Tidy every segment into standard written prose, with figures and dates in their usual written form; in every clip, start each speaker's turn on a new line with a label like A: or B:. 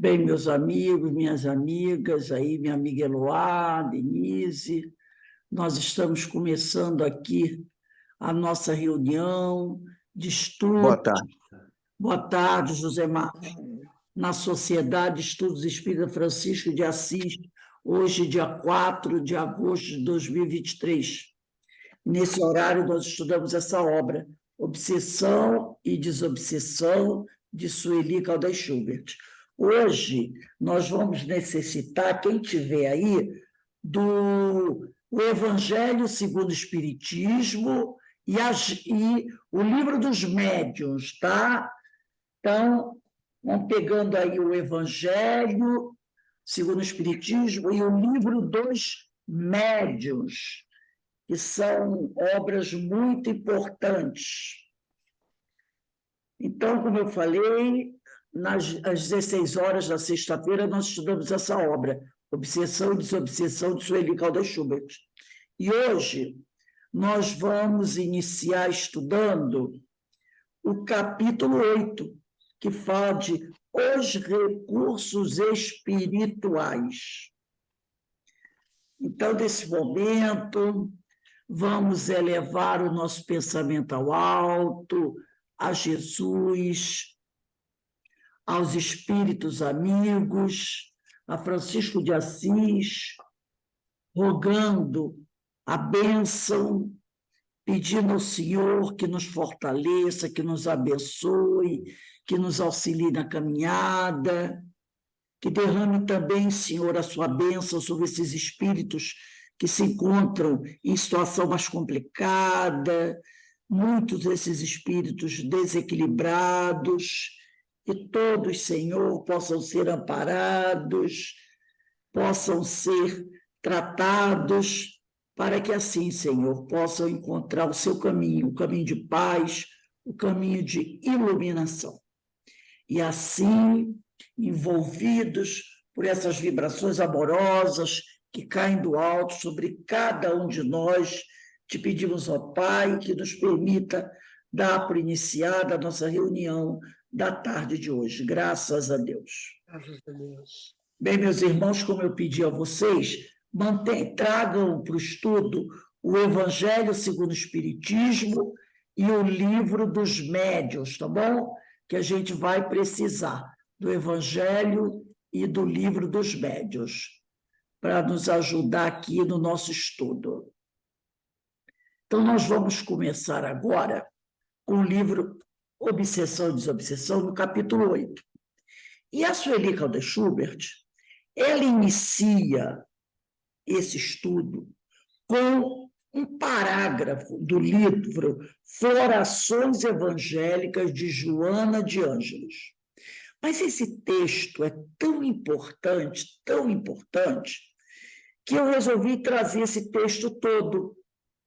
A: Bem, meus amigos, minhas amigas, aí minha amiga Eloá, Denise, nós estamos começando aqui a nossa reunião de
B: Boa
A: estudo.
B: tarde.
A: Boa tarde, José Marcos. Na Sociedade de Estudos Espírita Francisco de Assis, hoje, dia 4 de agosto de 2023. Nesse horário, nós estudamos essa obra, Obsessão e Desobsessão, de Sueli Caldas Schubert. Hoje, nós vamos necessitar, quem tiver aí, do o Evangelho segundo o Espiritismo e o Livro dos Médiuns, tá? Então, vamos pegando aí o Evangelho segundo o Espiritismo e o Livro dos Médiuns, que são obras muito importantes. Então, como eu falei, às 16 horas da sexta-feira, nós estudamos essa obra, Obsessão e Desobsessão, de Sueli Caldas Schubert. E hoje nós vamos iniciar estudando o capítulo 8, que fala de os recursos espirituais. Então, nesse momento, vamos elevar o nosso pensamento ao alto, a Jesus, aos espíritos amigos, a Francisco de Assis, rogando a bênção, pedindo ao Senhor que nos fortaleça, que nos abençoe, que nos auxilie na caminhada, que derrame também, Senhor, a sua bênção sobre esses espíritos que se encontram em situação mais complicada, muitos desses espíritos desequilibrados, que todos, Senhor, possam ser amparados, possam ser tratados, para que assim, Senhor, possam encontrar o seu caminho, o caminho de paz, o caminho de iluminação. E assim, envolvidos por essas vibrações amorosas que caem do alto sobre cada um de nós, te pedimos, ó Pai, que nos permita dar por iniciada a nossa reunião da tarde de hoje. Graças a Deus.
C: Graças a Deus.
A: Bem, meus irmãos, como eu pedi a vocês, tragam para o estudo o Evangelho segundo o Espiritismo e o Livro dos Médiuns, tá bom? Que a gente vai precisar do Evangelho e do Livro dos Médiuns para nos ajudar aqui no nosso estudo. Então, nós vamos começar agora com o livro Obsessão e Desobsessão, no capítulo 8. E a Sueli Caldas Schubert, ela inicia esse estudo com um parágrafo do livro Florações Evangélicas, de Joana de Ângeles. Mas esse texto é tão importante, que eu resolvi trazer esse texto todo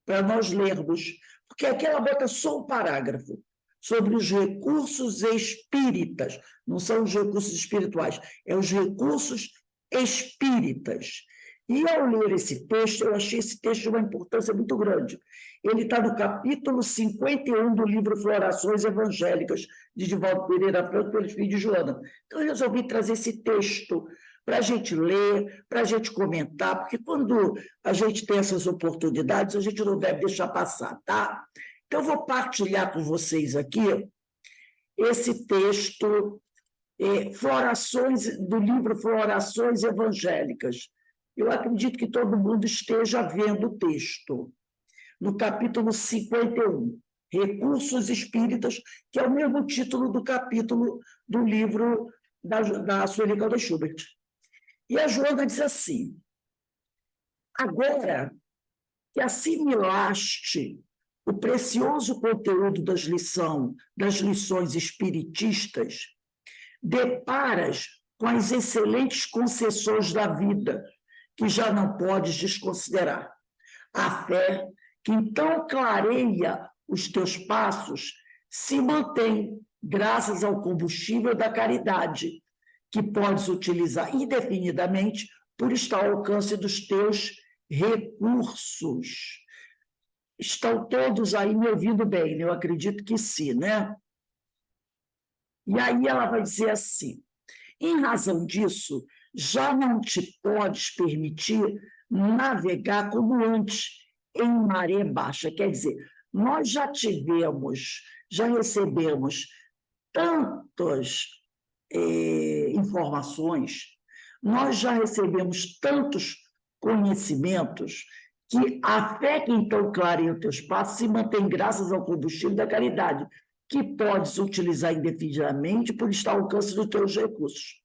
A: para nós lermos, porque aqui ela bota só um parágrafo sobre os recursos espíritas, não são os recursos espirituais, é os recursos espíritas. E ao ler esse texto, eu achei esse texto de uma importância muito grande. Ele está no capítulo 51 do livro Florações Evangélicas, de Divaldo Pereira Franco, pelos filhos de Joana. Então, eu resolvi trazer esse texto para a gente ler, para a gente comentar, porque quando a gente tem essas oportunidades, a gente não deve deixar passar, tá? Então, eu vou partilhar com vocês aqui esse texto, do livro Florações Evangélicas. Eu acredito que todo mundo esteja vendo o texto. No capítulo 51, Recursos Espíritas, que é o mesmo título do capítulo do livro da Sueli Caldas Schubert. E a Joana diz assim: agora que assimilaste o precioso conteúdo das lições espiritistas, deparas com as excelentes concessões da vida, que já não podes desconsiderar. A fé, que então clareia os teus passos, se mantém graças ao combustível da caridade, que podes utilizar indefinidamente por estar ao alcance dos teus recursos. Estão todos aí me ouvindo bem, né? Eu acredito que sim, né? E aí ela vai dizer assim: Em razão disso, já não te podes permitir navegar como antes, em maré baixa. Quer dizer, nós já recebemos tantas informações, nós já recebemos tantos conhecimentos que a fé que então clareia o teu espaço se mantém graças ao combustível da caridade, que podes utilizar indefinidamente por estar ao alcance dos teus recursos.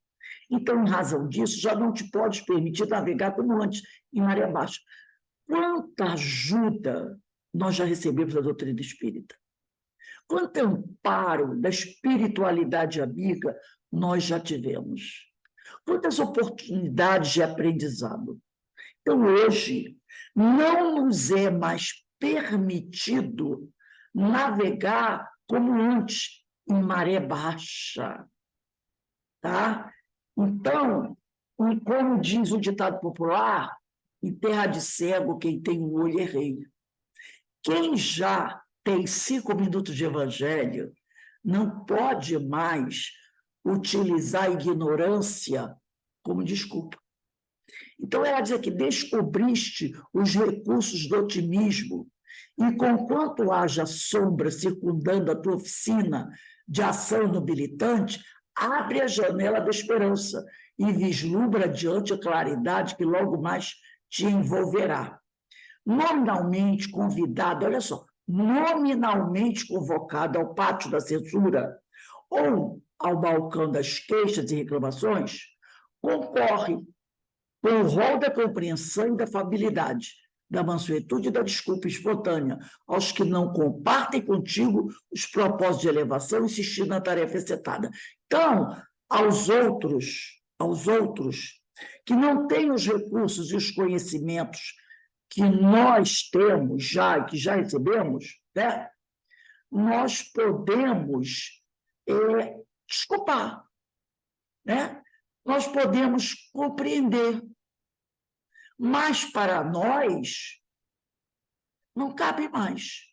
A: Então, em razão disso, já não te podes permitir navegar como antes, em maré baixa. Quanta ajuda nós já recebemos da doutrina espírita. Quanto amparo da espiritualidade amiga nós já tivemos. Quantas oportunidades de aprendizado. Então, hoje, não nos é mais permitido navegar como antes, em maré baixa. Tá? Então, como diz o ditado popular, em terra de cego, quem tem um olho é rei. Quem já tem 5 minutos de evangelho não pode mais utilizar a ignorância como desculpa. Então, ela diz que descobriste os recursos do otimismo e, conquanto haja sombra circundando a tua oficina de ação nobilitante, abre a janela da esperança e vislumbra adiante a claridade que logo mais te envolverá. Nominalmente convidado, olha só, nominalmente convocado ao pátio da censura ou ao balcão das queixas e reclamações, concorre com o rol da compreensão e da afabilidade, da mansuetude e da desculpa espontânea aos que não compartem contigo os propósitos de elevação, insistindo na tarefa excetada. Então, aos outros que não têm os recursos e os conhecimentos que nós temos já, que já recebemos, né? Nós podemos desculpar, né? Nós podemos compreender, mas para nós não cabe mais.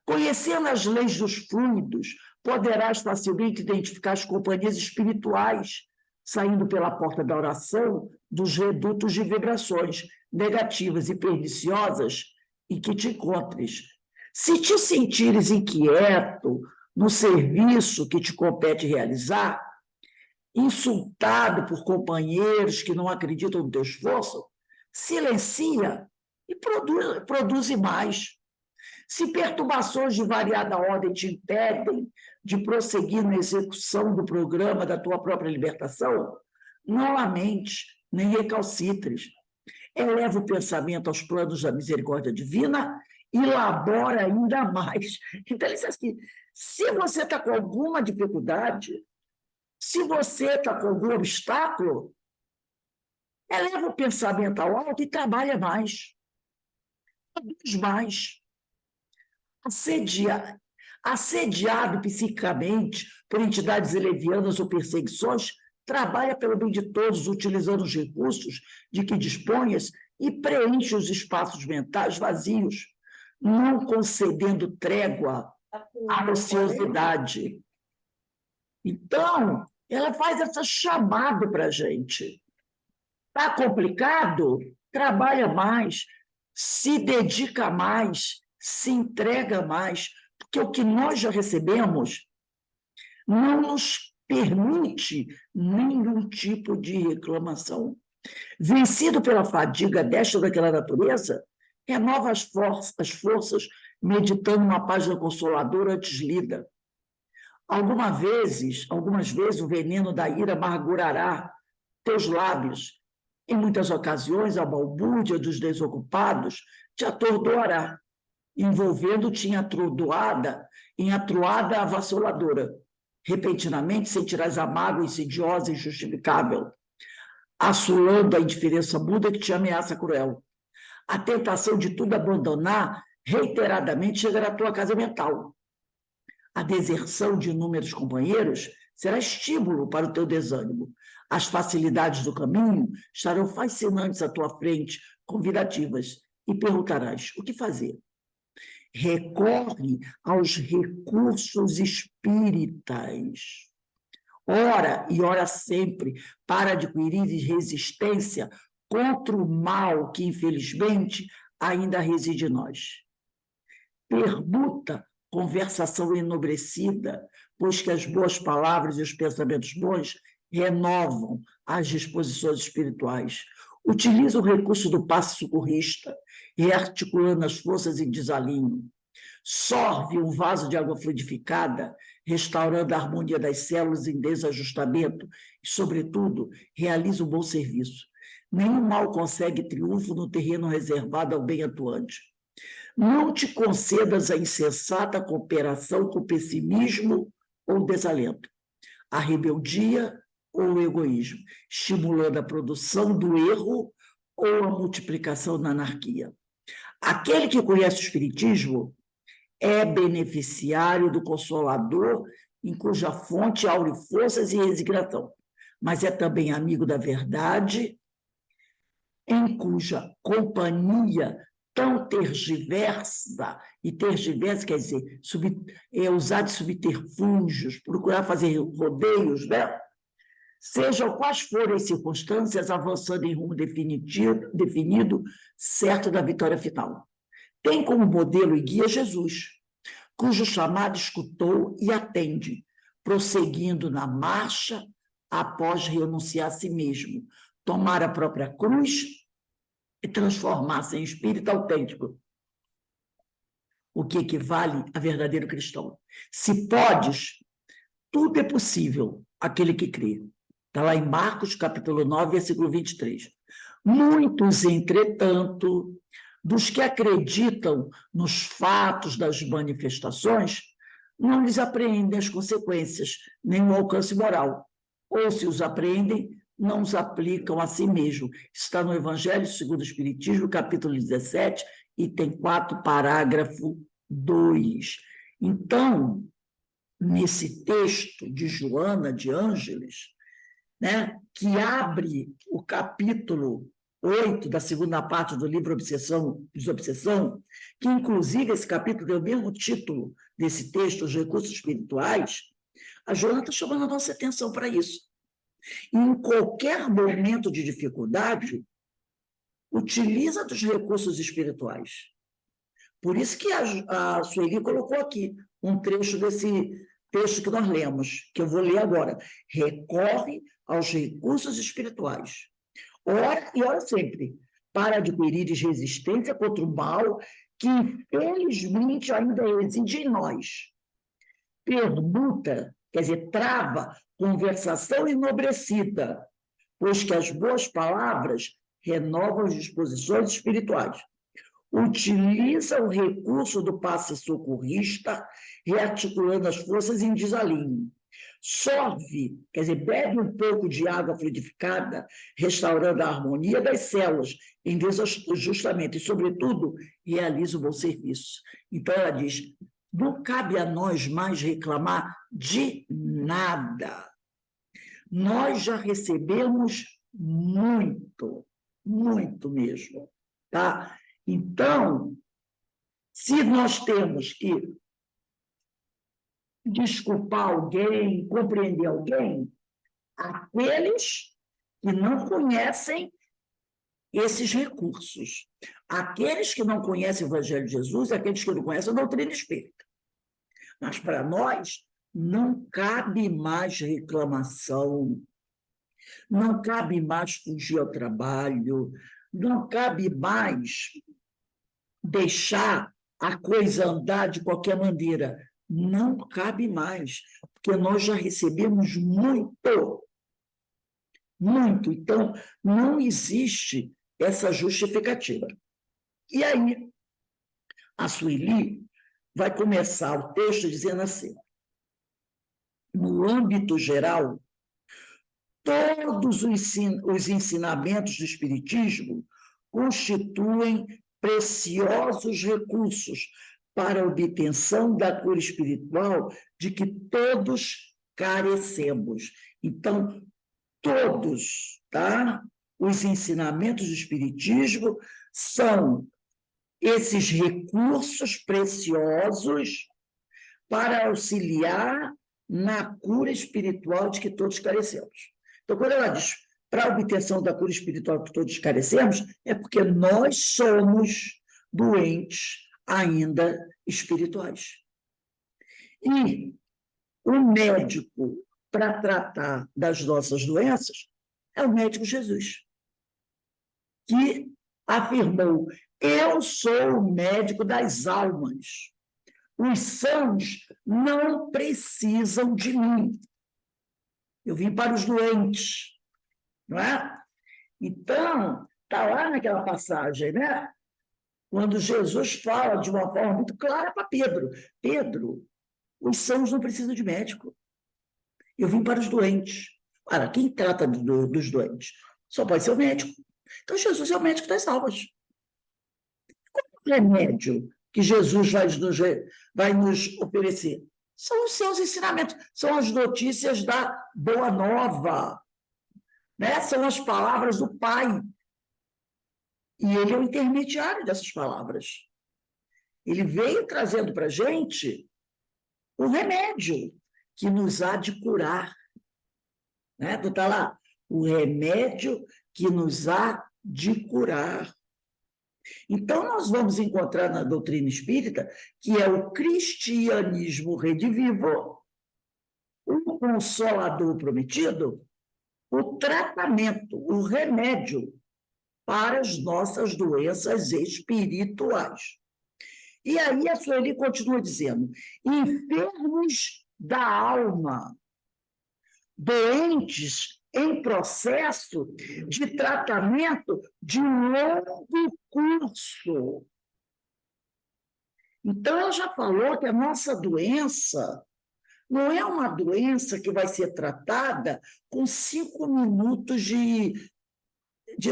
A: Conhecendo as leis dos fluidos, poderás facilmente identificar as companhias espirituais saindo pela porta da oração dos redutos de vibrações negativas e perniciosas e que te encontres. Se te sentires inquieto no serviço que te compete realizar, insultado por companheiros que não acreditam no teu esforço, silencia e produz mais. Se perturbações de variada ordem te impedem de prosseguir na execução do programa da tua própria libertação, não lamente, nem recalcitres. Eleva o pensamento aos planos da misericórdia divina e elabora ainda mais. Então, ele diz assim, se você está com alguma dificuldade, se você está com algum obstáculo, eleva o pensamento ao alto e trabalha mais. Produz mais. Assediado psiquicamente por entidades levianas ou perseguições, trabalha pelo bem de todos, utilizando os recursos de que disponhas e preenche os espaços mentais vazios, não concedendo trégua à ociosidade. Então, ela faz essa chamada para a gente. Está complicado? Trabalha mais, se dedica mais, se entrega mais, porque o que nós já recebemos não nos permite nenhum tipo de reclamação. Vencido pela fadiga desta ou daquela natureza, renova as forças meditando uma página consoladora antes lida. Algumas vezes o veneno da ira amargurará teus lábios. Em muitas ocasiões, a balbúrdia dos desocupados te atordoará, envolvendo-te em atruada avassaladora. Repentinamente sentirás a mágoa insidiosa e injustificável, assolando a indiferença muda que te ameaça cruel. A tentação de tudo abandonar reiteradamente chegará à tua casa mental. A deserção de inúmeros companheiros será estímulo para o teu desânimo. As facilidades do caminho estarão fascinantes à tua frente, convidativas, e perguntarás: o que fazer? Recorre aos recursos espíritas. Ora e ora sempre, para adquirir resistência contra o mal que, infelizmente, ainda reside em nós. Permuta conversação enobrecida, pois que as boas palavras e os pensamentos bons renovam as disposições espirituais. Utiliza o recurso do passe socorrista, rearticulando as forças em desalinho. Sorve um vaso de água fluidificada, restaurando a harmonia das células em desajustamento e, sobretudo, realiza um bom serviço. Nenhum mal consegue triunfo no terreno reservado ao bem atuante. Não te concedas a insensata cooperação com o pessimismo ou desalento, a rebeldia ou o egoísmo, estimulando a produção do erro ou a multiplicação da anarquia. Aquele que conhece o Espiritismo é beneficiário do Consolador, em cuja fonte aure forças e resignação, mas é também amigo da verdade, em cuja companhia tão tergiversa, e tergiversa quer dizer usar de subterfúgios, procurar fazer rodeios, né? Sejam quais forem as circunstâncias, avançando em rumo definido, certo da vitória final. Tem como modelo e guia Jesus, cujo chamado escutou e atende, prosseguindo na marcha após renunciar a si mesmo, tomar a própria cruz e transformar-se em espírito autêntico, o que equivale a verdadeiro cristão. Se podes, tudo é possível àquele que crê. Está lá em Marcos, capítulo 9, versículo 23. Muitos, entretanto, dos que acreditam nos fatos das manifestações, não lhes apreendem as consequências, nem o alcance moral. Ou, se os apreendem, não os aplicam a si mesmo. Está no Evangelho segundo o Espiritismo, capítulo 17, item 4, parágrafo 2. Então, nesse texto de Joana de Ângeles, né, que abre o capítulo 8 da segunda parte do livro Desobsessão, que inclusive esse capítulo tem o mesmo título desse texto, Os Recursos Espirituais, a Joana está chamando a nossa atenção para isso. E em qualquer momento de dificuldade, utiliza dos recursos espirituais. Por isso que a Sueli colocou aqui um trecho desse texto que nós lemos, que eu vou ler agora. Recorre aos recursos espirituais. Ora e ora sempre, para adquirir resistência contra o mal que, infelizmente, ainda reside em nós. Permuta, quer dizer, trava conversação enobrecida, pois que as boas palavras renovam as disposições espirituais. Utiliza o recurso do passe socorrista, rearticulando as forças em desalinho. Sorve, quer dizer, bebe um pouco de água fluidificada, restaurando a harmonia das células em desajustamento e, sobretudo, realiza um bom serviço. Então, ela diz, não cabe a nós mais reclamar de nada. Nós já recebemos muito, muito mesmo, tá? Então, se nós temos que desculpar alguém, compreender alguém, aqueles que não conhecem esses recursos, aqueles que não conhecem o Evangelho de Jesus, aqueles que não conhecem a doutrina espírita. Mas para nós não cabe mais reclamação, não cabe mais fugir ao trabalho, não cabe mais deixar a coisa andar de qualquer maneira. Não cabe mais, porque nós já recebemos muito, muito. Então, não existe essa justificativa. E aí, a Sueli vai começar o texto dizendo assim, no âmbito geral, todos os ensinamentos do Espiritismo constituem preciosos recursos para a obtenção da cura espiritual de que todos carecemos. Então, todos, tá? Os ensinamentos do Espiritismo são esses recursos preciosos para auxiliar na cura espiritual de que todos carecemos. Então, quando ela diz para a obtenção da cura espiritual que todos carecemos, é porque nós somos doentes ainda espirituais. E o médico para tratar das nossas doenças é o médico Jesus, que afirmou: eu sou o médico das almas. Os sãos não precisam de mim. Eu vim para os doentes, não é? Então, está lá naquela passagem, né? Quando Jesus fala de uma forma muito clara para Pedro: Pedro, os sãos não precisam de médico. Eu vim para os doentes. Ora, quem trata dos doentes? Só pode ser o médico. Então, Jesus é o médico das almas. Qual é o remédio que Jesus vai nos oferecer? São os seus ensinamentos, são as notícias da Boa Nova, né? São as palavras do Pai. E ele é o intermediário dessas palavras. Ele veio trazendo para a gente o remédio que nos há de curar. Né? Tu está lá, o remédio que nos há de curar. Então, nós vamos encontrar na doutrina espírita, que é o cristianismo redivivo, o consolador prometido, o tratamento, o remédio para as nossas doenças espirituais. E aí a Sueli continua dizendo: enfermos da alma, doentes em processo de tratamento de longo curso. Então, ela já falou que a nossa doença não é uma doença que vai ser tratada com 5 minutos de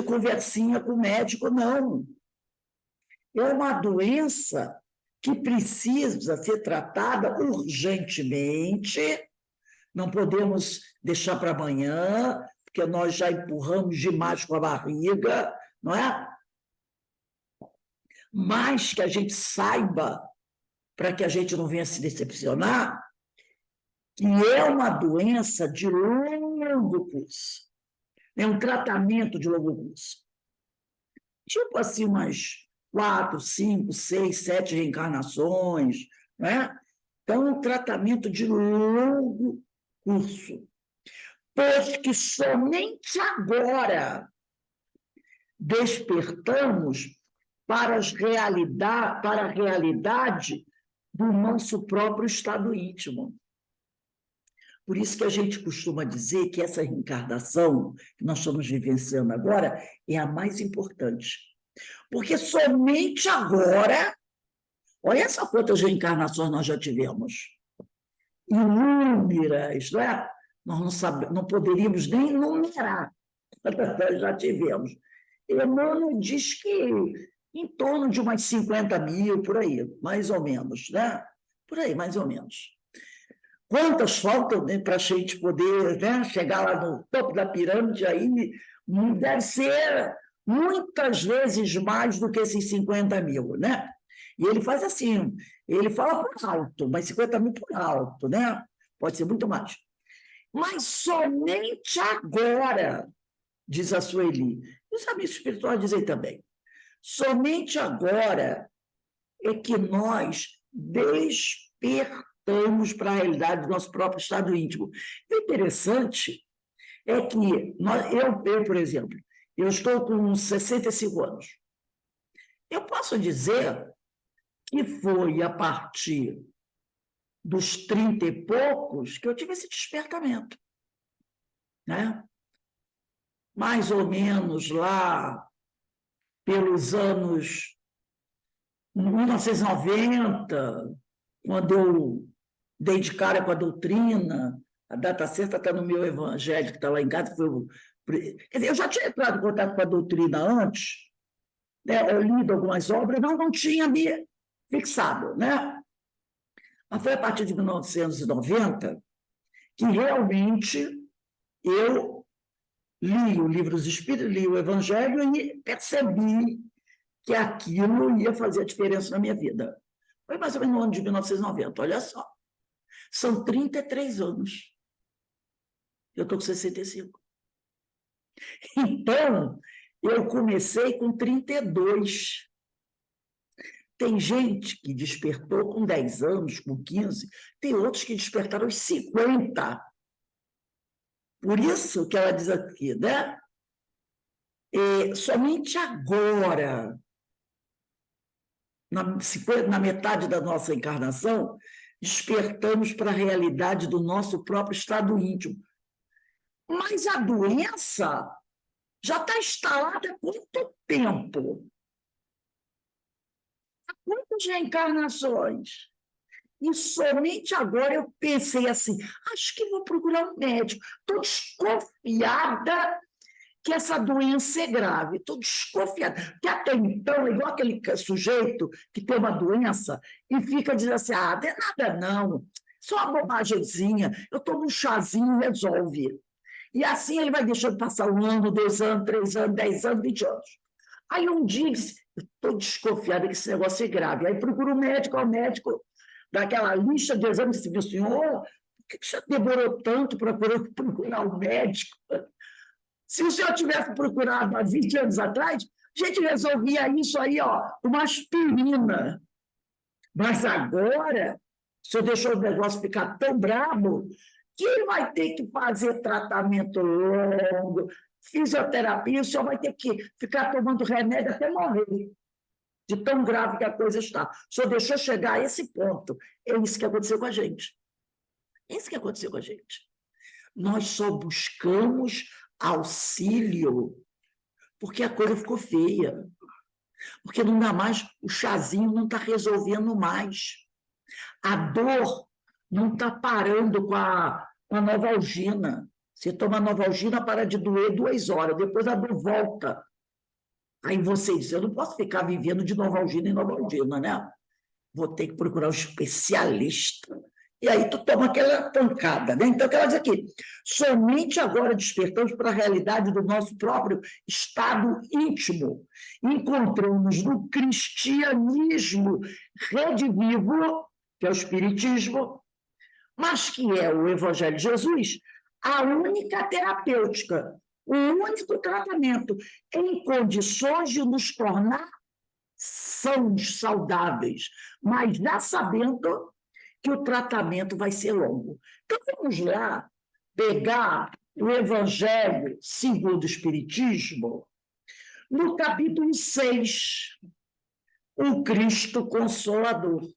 A: conversinha com o médico, não. É uma doença que precisa ser tratada urgentemente. Não podemos deixar para amanhã, porque nós já empurramos demais com a barriga, não é? Mas que a gente saiba, para que a gente não venha se decepcionar, que é uma doença de longo curso. É um tratamento de longo curso. Tipo assim, umas 4, 5, 6, 7 reencarnações, né? Então, é um tratamento de longo curso. Pois que somente agora despertamos para a realidade do nosso próprio estado íntimo. Por isso que a gente costuma dizer que essa reencarnação que nós estamos vivenciando agora é a mais importante. Porque somente agora, olha só quantas reencarnações nós já tivemos. Inúmeras, não é? Nós não poderíamos nem enumerar. Já tivemos. Emmanuel diz que em torno de umas 50 mil, por aí, mais ou menos, né? Por aí, mais ou menos. Quantas faltam, né, para a gente poder, né, chegar lá no topo da pirâmide? Aí deve ser muitas vezes mais do que esses 50 mil, né? E ele faz assim, ele fala por alto, mas 50 mil por alto, né? Pode ser muito mais. Mas somente agora, diz a Sueli, e os amigos espirituais dizem também, somente agora é que nós despertamos para a realidade do nosso próprio estado íntimo. O interessante é que eu, por exemplo, eu estou com 65 anos. Eu posso dizer que foi a partir dos 30 e poucos que eu tive esse despertamento, né? Mais ou menos lá pelos anos 1990, quando eu dei de cara com a doutrina, a data certa está no meu evangelho, que está lá em casa. Quer dizer, eu já tinha entrado em contato com a doutrina antes, né? Eu lido algumas obras, não tinha me fixado, né? Mas foi a partir de 1990 que realmente eu li o Livro dos Espíritos, li o Evangelho e percebi que aquilo ia fazer a diferença na minha vida. Foi mais ou menos no ano de 1990, olha só. São 33 anos. Eu estou com 65. Então, eu comecei com 32. Tem gente que despertou com 10 anos, com 15, tem outros que despertaram aos 50. Por isso que ela diz aqui, né? Somente agora, na metade da nossa encarnação, despertamos para a realidade do nosso próprio estado íntimo. Mas a doença já está instalada há quanto tempo? Há quantas reencarnações? E somente agora eu pensei assim, acho que vou procurar um médico. Estou desconfiada que essa doença é grave. Estou desconfiada. Porque até então, é igual aquele sujeito que tem uma doença e fica dizendo assim, não é nada não, só uma bobagemzinha, eu tomo um chazinho e resolve. E assim ele vai deixando passar 1 ano, 2 anos, 3 anos, 10 anos, 20 anos. Aí um dia ele disse, eu estou desconfiada que esse negócio é grave. Aí procura o médico daquela lista de exames e disse, senhor, por que você demorou tanto para procurar um médico? Se o senhor tivesse procurado há 20 anos atrás, a gente resolvia isso aí, uma aspirina. Mas agora, o senhor deixou o negócio ficar tão brabo que ele vai ter que fazer tratamento longo, fisioterapia, o senhor vai ter que ficar tomando remédio até morrer, de tão grave que a coisa está. O senhor deixou chegar a esse ponto. É isso que aconteceu com a gente. É isso que aconteceu com a gente. Nós só buscamos auxílio porque a coisa ficou feia. Porque não dá mais, o chazinho não está resolvendo mais. A dor não está parando com a Novalgina. Você toma Novalgina, para de doer 2 horas, depois a dor volta. Aí você diz, eu não posso ficar vivendo de Novalgina em Novalgina, né? Vou ter que procurar um especialista. E aí tu toma aquela pancada, né? Então, ela diz aqui, somente agora despertamos para a realidade do nosso próprio estado íntimo. Encontramos no cristianismo redivivo, que é o espiritismo, mas que é o Evangelho de Jesus, a única terapêutica, o único tratamento em condições de nos tornar sãos, saudáveis, mas já sabendo que o tratamento vai ser longo. Então, vamos lá pegar o Evangelho segundo o Espiritismo, no capítulo 6, o Cristo Consolador.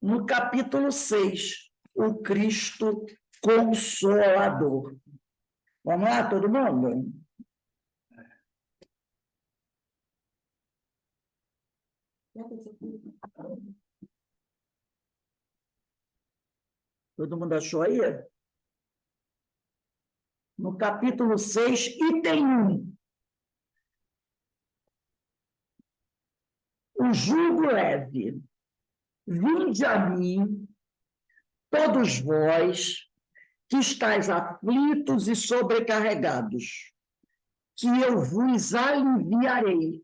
A: No capítulo 6, o Cristo Consolador. Vamos lá, todo mundo? Todo mundo achou aí? No capítulo 6, item 1. O jugo leve. Vinde a mim, todos vós, que estáis aflitos e sobrecarregados, que eu vos aliviarei.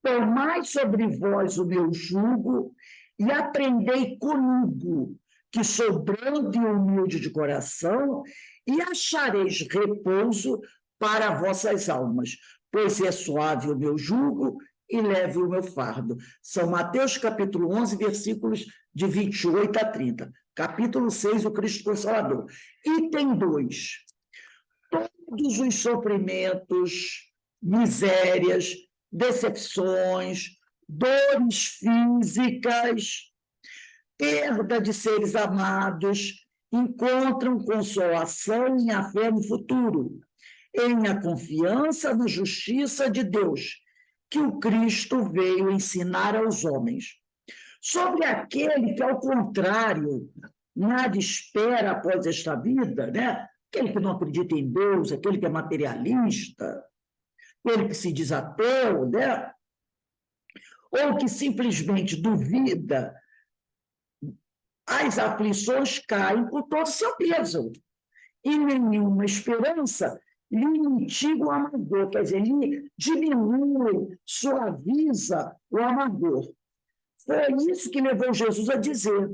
A: Tomai sobre vós o meu jugo e aprendei comigo, que sou brando e humilde de coração, e achareis repouso para vossas almas, pois é suave o meu jugo e leve o meu fardo. São Mateus, capítulo 11, versículos de 28 a 30. Capítulo 6, o Cristo Consolador. Item 2. Todos os sofrimentos, misérias, decepções, dores físicas, perda de seres amados, encontram consolação em a fé no futuro, em a confiança na justiça de Deus, que o Cristo veio ensinar aos homens. Sobre aquele que, ao contrário, nada espera após esta vida, né? Aquele que não acredita em Deus, aquele que é materialista, aquele que se diz ateu, né? Ou que simplesmente duvida, as aflições caem por todo o seu peso. E nenhuma esperança lhe mitiga o amargor, quer dizer, lhe diminui, suaviza o amargor. Foi isso que levou Jesus a dizer: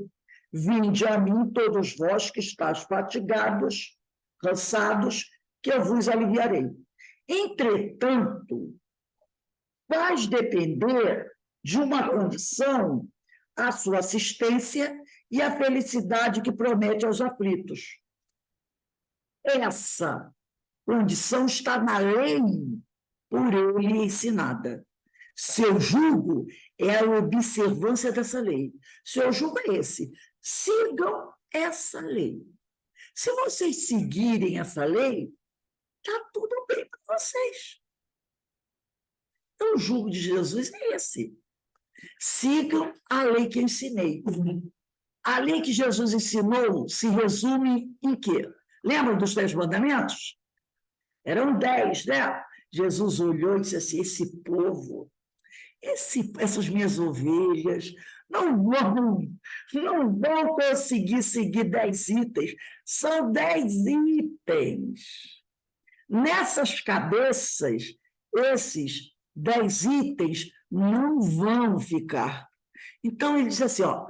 A: vinde a mim, todos vós que estáis fatigados, cansados, que eu vos aliviarei. Entretanto, faz depender de uma condição a sua assistência e a felicidade que promete aos aflitos. Essa condição está na lei por ele ensinada. Seu jugo é a observância dessa lei. Seu jugo é esse. Sigam essa lei. Se vocês seguirem essa lei, está tudo bem para vocês. Então, o jugo de Jesus é esse. Sigam a lei que eu ensinei. A lei que Jesus ensinou se resume em quê? Lembram dos 10 mandamentos? Eram 10, né? Jesus olhou e disse assim: esse povo, essas minhas ovelhas, não vão conseguir seguir 10 itens. São 10 itens. Nessas cabeças, esses 10 itens não vão ficar. Então, ele disse assim, ó,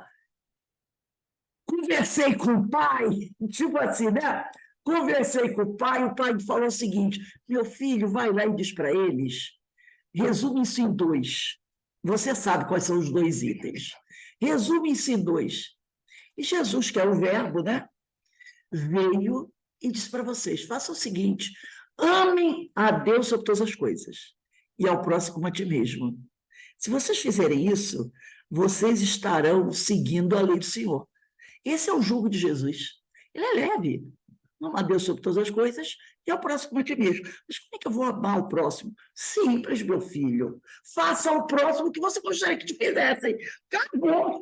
A: conversei com o pai, tipo assim, né? Conversei com o pai falou o seguinte: meu filho, vai lá e diz para eles, resume isso em 2. Você sabe quais são os 2 itens. Resume isso em 2. E Jesus, que é o verbo, né? Veio e disse para vocês: façam o seguinte, amem a Deus sobre todas as coisas e ao próximo como a ti mesmo. Se vocês fizerem isso, vocês estarão seguindo a lei do Senhor. Esse é o jugo de Jesus. Ele é leve. Ama a Deus sobre todas as coisas e ao próximo como a ti mesmo. Mas como é que eu vou amar o próximo? Simples, meu filho. Faça ao próximo o que você gostaria que te fizessem. Acabou.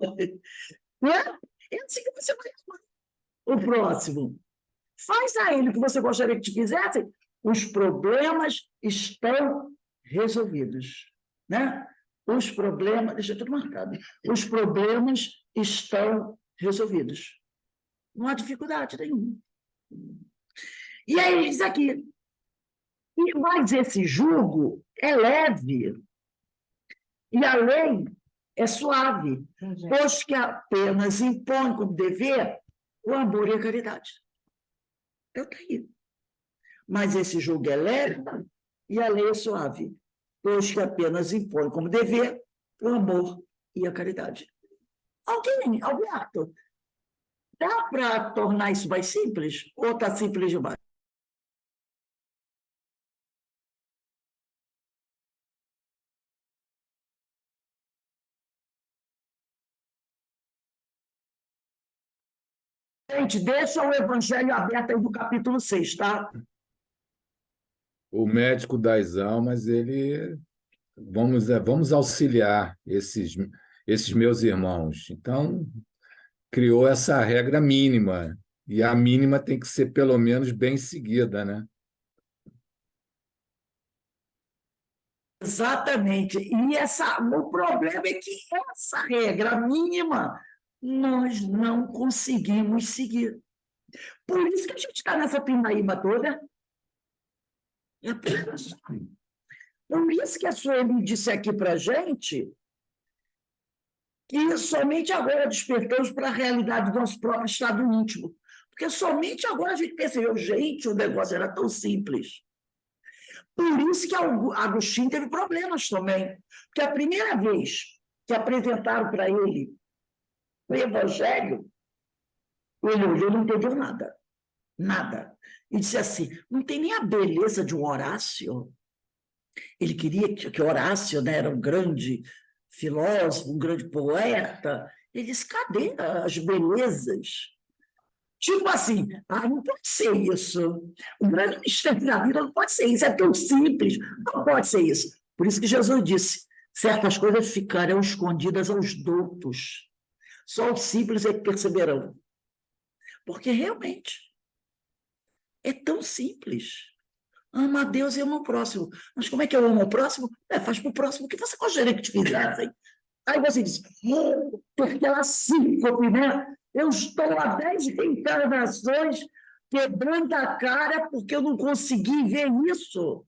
A: Não é? É assim que você vai amar o próximo. Faz a ele o que você gostaria que te fizessem. Os problemas estão resolvidos. Né? Os problemas... Deixa tudo marcado. Os problemas estão resolvidos. Não há dificuldade nenhuma. E aí ele diz aqui, mas esse jugo é leve e a lei é suave, pois que apenas impõe como dever o amor e a caridade. Eu tenho. Mas esse jugo é leve e a lei é suave, pois que apenas impõe como dever o amor e a caridade. Alberto, dá para tornar isso mais simples? Ou está simples demais? Gente, deixa o evangelho aberto aí do capítulo 6, tá?
B: O médico das almas, ele vamos auxiliar esses meus irmãos. Então, criou essa regra mínima, e a mínima tem que ser pelo menos bem seguida, né?
A: Exatamente. E o problema é que essa regra mínima nós não conseguimos seguir. Por isso que a gente está nessa pindaíba toda. É por isso. Por isso que a Sueli disse aqui para a gente que somente agora despertamos para a realidade do nosso próprio estado íntimo. Porque somente agora a gente percebeu, gente, o negócio era tão simples. Por isso que Agostinho teve problemas também. Porque a primeira vez que apresentaram para ele o Evangelho, ele olhou e não entendeu nada. Nada. E disse assim, não tem nem a beleza de um Horácio. Ele queria que Horácio, né, era um grande filósofo, um grande poeta. Ele disse, cadê as belezas? Tipo assim, não pode ser isso. O grande mistério da vida não pode ser isso, é tão simples, não pode ser isso. Por isso que Jesus disse, certas coisas ficarão escondidas aos doutos. Só os simples é que perceberão. Porque realmente é tão simples. Ama a Deus e ama o próximo. Mas como é que eu amo o próximo? Faz para o próximo o que você gostaria que te fizessem. Aí você diz, porque ela síncope, né? Eu estou há 10 reencarnações quebrando a cara porque eu não consegui ver isso.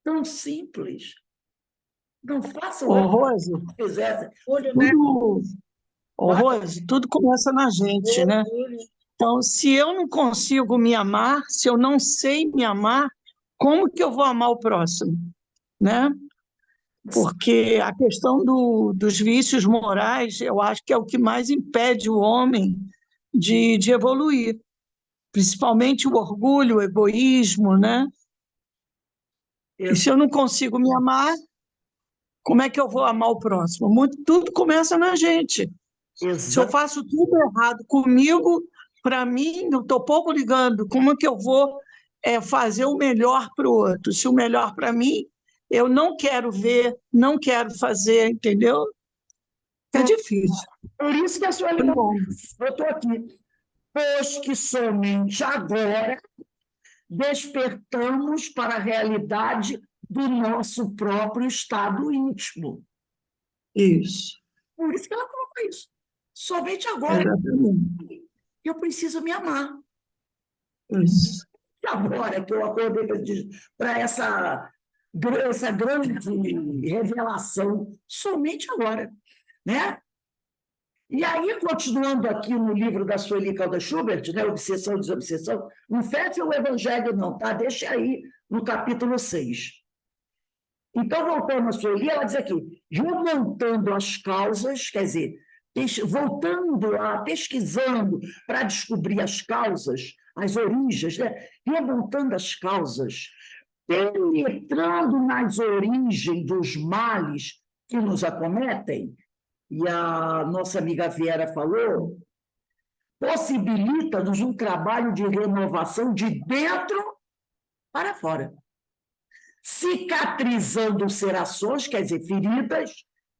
A: Tão simples. Não façam
C: Ô,
A: o
C: Rose,
A: que fizessem. Olho, né?
C: Rose, tudo começa na gente, né? Então, se eu não consigo me amar, se eu não sei me amar, como que eu vou amar o próximo, né? Porque a questão dos vícios morais, eu acho que é o que mais impede o homem de evoluir, principalmente o orgulho, o egoísmo, né? E se eu não consigo me amar, como é que eu vou amar o próximo? Tudo começa na gente. Se eu faço tudo errado comigo, para mim, eu estou pouco ligando. Como é que eu vou fazer o melhor para o outro? Se o melhor para mim, eu não quero ver, não quero fazer, entendeu? É difícil.
A: Por isso que a sua ligação, eu estou aqui. Pois que somente agora despertamos para a realidade do nosso próprio estado íntimo.
C: Isso.
A: Por isso que ela colocou isso. Somente agora
C: Exatamente.
A: eu preciso me amar.
C: Isso.
A: E agora que eu acordei para essa grande revelação, somente agora, né? E aí, continuando aqui no livro da Sueli Caldas Schubert, né, Obsessão e Desobsessão, não fecha o Evangelho não, tá? Deixa aí no capítulo 6. Então, voltando a Sueli, ela diz aqui, remontando as causas, quer dizer, voltando a pesquisando para descobrir as causas, as origens, né? Remontando as causas, penetrando nas origens dos males que nos acometem, e a nossa amiga Vera falou, possibilita-nos um trabalho de renovação de dentro para fora. Cicatrizando ulcerações, quer dizer, feridas,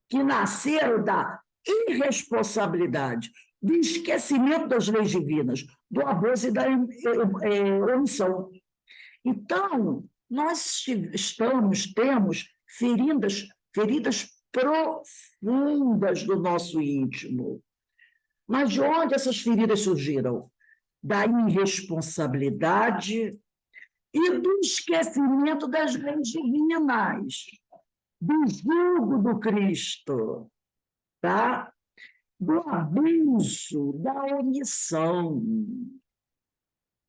A: que nasceram da irresponsabilidade, do esquecimento das leis divinas, do abuso e da omissão. Então, nós temos feridas profundas do nosso íntimo. Mas de onde essas feridas surgiram? Da irresponsabilidade e do esquecimento das leis divinas, do jugo do Cristo, tá? Do abuso, da omissão.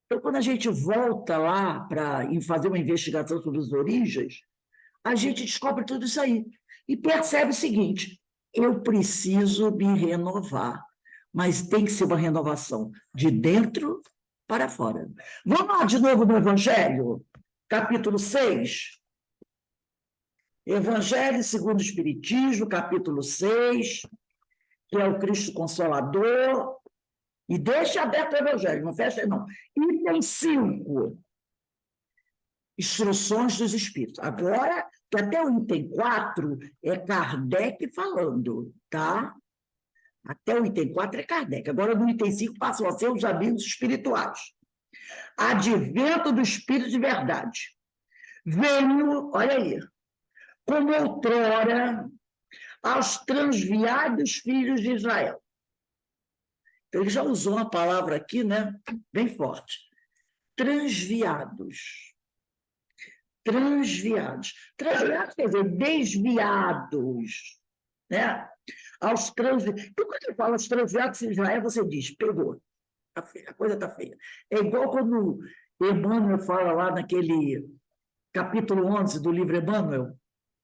A: Então, quando a gente volta lá para fazer uma investigação sobre as origens, a gente descobre tudo isso aí e percebe o seguinte: eu preciso me renovar, mas tem que ser uma renovação de dentro para fora. Vamos lá de novo no Evangelho, capítulo 6. Evangelho segundo o Espiritismo, capítulo 6, que é o Cristo Consolador. E deixa aberto o Evangelho, não fecha, não. Item 5. Instruções dos Espíritos. Agora, que até o item 4 é Kardec falando, tá? Até o item 4 é Kardec. Agora, no item 5, passam a ser os amigos espirituais. Advento do Espírito de Verdade. Venho, olha aí, como outrora, aos transviados filhos de Israel. Então, ele já usou uma palavra aqui, né? Bem forte. Transviados. Transviados. Transviados quer dizer desviados, né? Aos transviados. Então, quando eu falo aos transviados em Israel, você diz, pegou, tá feia, a coisa está feia. É igual quando Emmanuel fala lá naquele capítulo 11 do livro Emmanuel,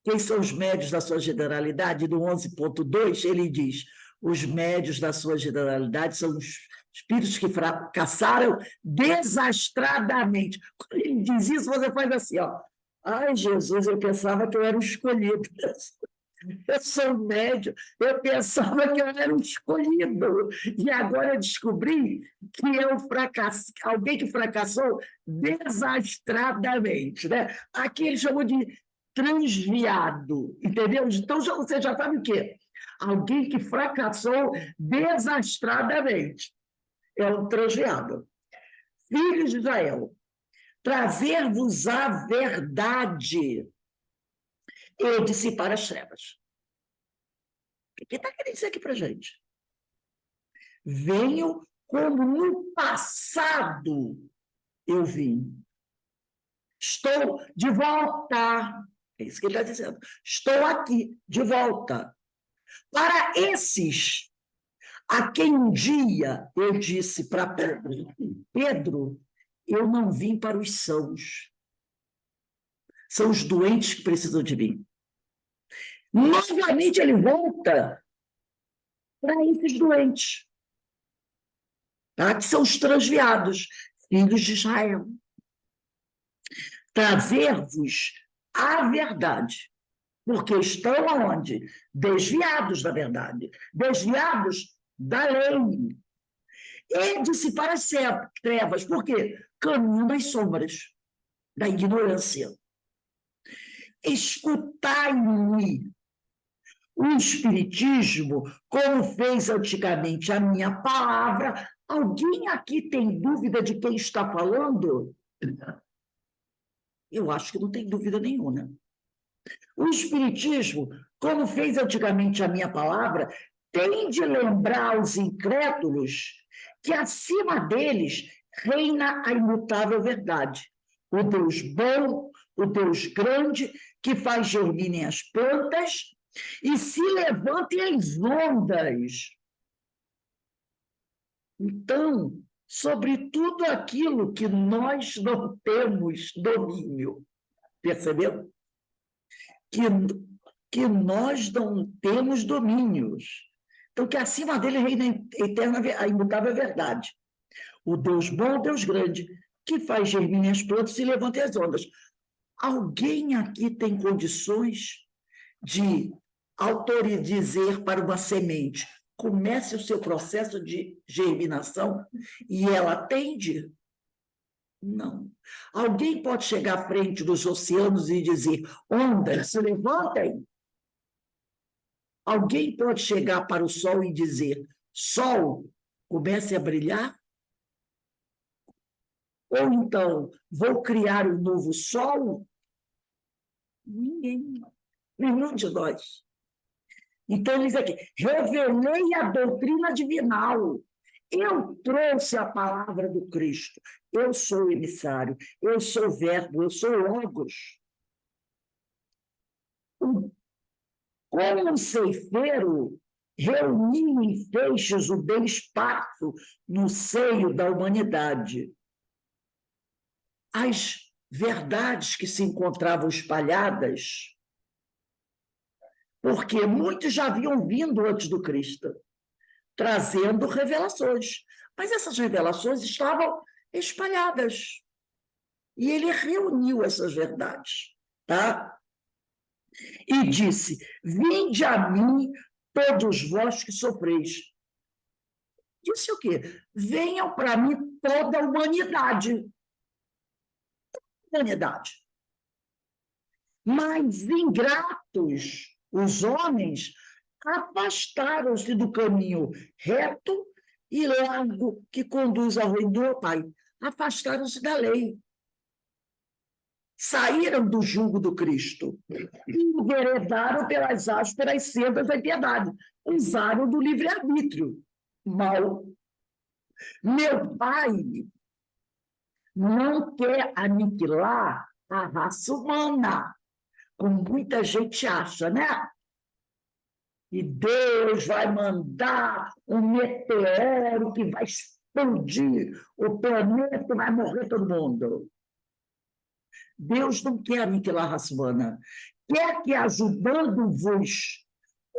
A: quem são os médios da sua generalidade, do 11.2, ele diz, os médios da sua generalidade são os espíritos que fracassaram desastradamente. Quando ele diz isso, você faz assim, ó. Ai, Jesus, eu pensava que eu era um escolhido. Eu sou médio, eu pensava que eu era um escolhido. E agora eu descobri que eu alguém que fracassou desastradamente. Né? Aqui ele chamou de transviado, entendeu? Então você já sabe o quê? Alguém que fracassou desastradamente. É um transviado. Filhos de Israel, trazer-vos a verdade e dissipar as trevas. O que está querendo dizer aqui para a gente? Venho como no passado eu vim. Estou de volta. É isso que ele está dizendo. Estou aqui, de volta. Para esses a quem um dia eu disse para Pedro, Pedro, eu não vim para os sãos. São os doentes que precisam de mim. Novamente ele volta para esses doentes, tá? Que são os transviados, filhos de Israel. Trazer-vos a verdade, porque estão aonde? Desviados da verdade, desviados da lei. E dissipar as trevas, por quê? Caminho das sombras, da ignorância. Escutai-me. O Espiritismo, como fez antigamente a minha palavra, alguém aqui tem dúvida de quem está falando? Eu acho que não tem dúvida nenhuma. O Espiritismo, como fez antigamente a minha palavra, tem de lembrar aos incrédulos que acima deles reina a imutável verdade. O Deus bom, o Deus grande, que faz germinem as plantas e se levantem as ondas. Então, sobre tudo aquilo que nós não temos domínio, percebeu? Que nós não temos domínios. Então, que acima dele reina a eterna, a imutável verdade. O Deus bom, o Deus grande, que faz germinem as plantas e se levantem as ondas. Alguém aqui tem condições de dizer para uma semente, comece o seu processo de germinação e ela atende? Não. Alguém pode chegar à frente dos oceanos e dizer, ondas, se levantem? Alguém pode chegar para o sol e dizer, sol, comece a brilhar? Ou então, vou criar um novo sol? Ninguém, nenhum de nós. Então, ele diz aqui, revelei a doutrina divinal. Eu trouxe a palavra do Cristo. Eu sou o emissário, eu sou o verbo, eu sou o logos. Como um ceifeiro reuniu em feixes o bem esparso no seio da humanidade. As verdades que se encontravam espalhadas, porque muitos já haviam vindo antes do Cristo, trazendo revelações. Mas essas revelações estavam espalhadas. E ele reuniu essas verdades, tá? E disse, vinde a mim, todos vós que sofreis. Disse o quê? Venham para mim toda a humanidade. Humanidade. Mas ingratos, os homens afastaram-se do caminho reto e largo que conduz ao reino do meu Pai. Afastaram-se da lei. Saíram do jugo do Cristo e enveredaram pelas ásperas sendas da impiedade. Usaram do livre-arbítrio. Mal. Meu Pai não quer aniquilar a raça humana, como muita gente acha, né? E Deus vai mandar um meteoro que vai explodir o planeta e vai morrer todo mundo. Deus não quer aniquilar a raça humana. Quer que, ajudando-vos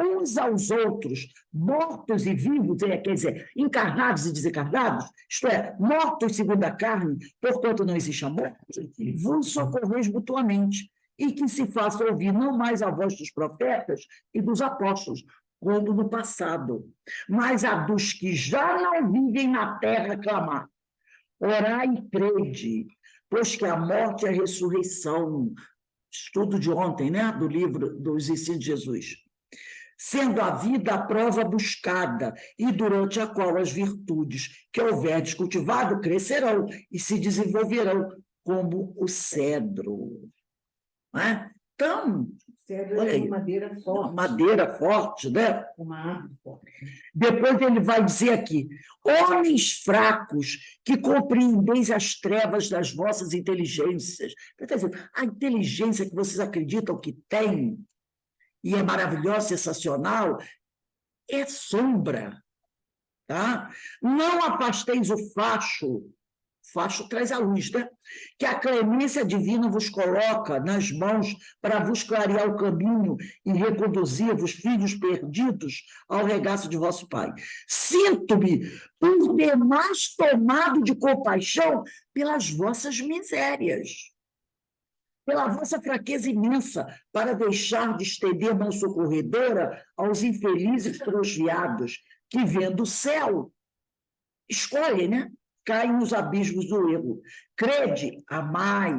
A: uns aos outros, mortos e vivos, quer dizer, encarnados e desencarnados, isto é, mortos segundo a carne, porquanto não existe a morte, vos socorreis mutuamente, e que se faça ouvir não mais a voz dos profetas e dos apóstolos, como no passado, mas a dos que já não vivem na terra clamar. Orai e crede, pois que a morte é a ressurreição. Estudo de ontem, né? Do livro dos ensinos de Jesus. Sendo a vida a prova buscada, e durante a qual as virtudes que houverdes cultivado crescerão e se desenvolverão como o cedro. Não é? Então,
D: Cedro
A: Olha
D: é
A: aí.
D: uma madeira
A: Uma
D: forte,
A: madeira forte, né?
D: uma árvore forte.
A: Depois ele vai dizer aqui: homens fracos que compreendeis as trevas das vossas inteligências. Ele está dizendo, a inteligência que vocês acreditam que tem, e é maravilhosa, sensacional, é sombra. Tá? Não afasteis o facho traz a luz, né? Que a clemência divina vos coloca nas mãos para vos clarear o caminho e reconduzir-vos, filhos perdidos, ao regaço de vosso Pai. Sinto-me por demais tomado de compaixão pelas vossas misérias, pela vossa fraqueza imensa, para deixar de estender mão socorredora aos infelizes transviados, que vendo o céu, escolhem, né? Caem nos abismos do erro. Crede, amai,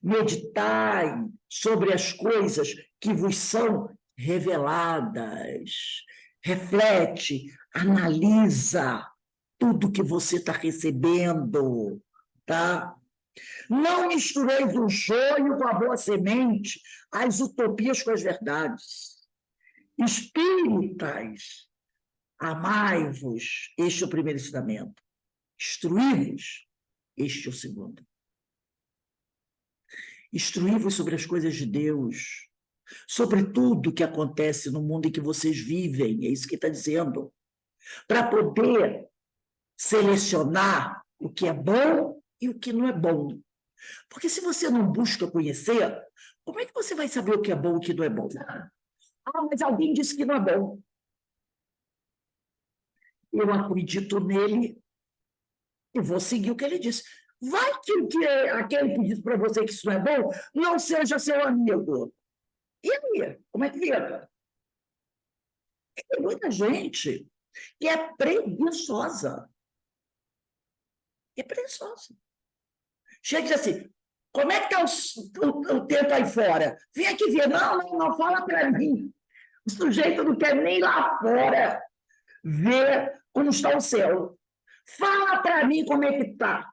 A: meditai sobre as coisas que vos são reveladas. Reflete, analisa tudo que você está recebendo, tá? Não mistureis o joio com a boa semente, as utopias com as verdades. Espíritas, amai-vos, este é o primeiro ensinamento. Instruí-vos, este é o segundo. Instruí-vos sobre as coisas de Deus, sobre tudo que acontece no mundo em que vocês vivem, é isso que está dizendo, para poder selecionar o que é bom e o que não é bom. Porque se você não busca conhecer, como é que você vai saber o que é bom e o que não é bom? Ah, mas alguém disse que não é bom. Eu acredito nele e vou seguir o que ele disse. Vai que aquele que disse para você que isso não é bom não seja seu amigo. E aí? Como é que fica? Tem muita gente que é preguiçosa. É preguiçosa. Chega e diz assim, como é que está o tempo aí fora? Vem aqui ver. Não, fala para mim. O sujeito não quer nem lá fora ver como está o céu. Fala para mim como é que está.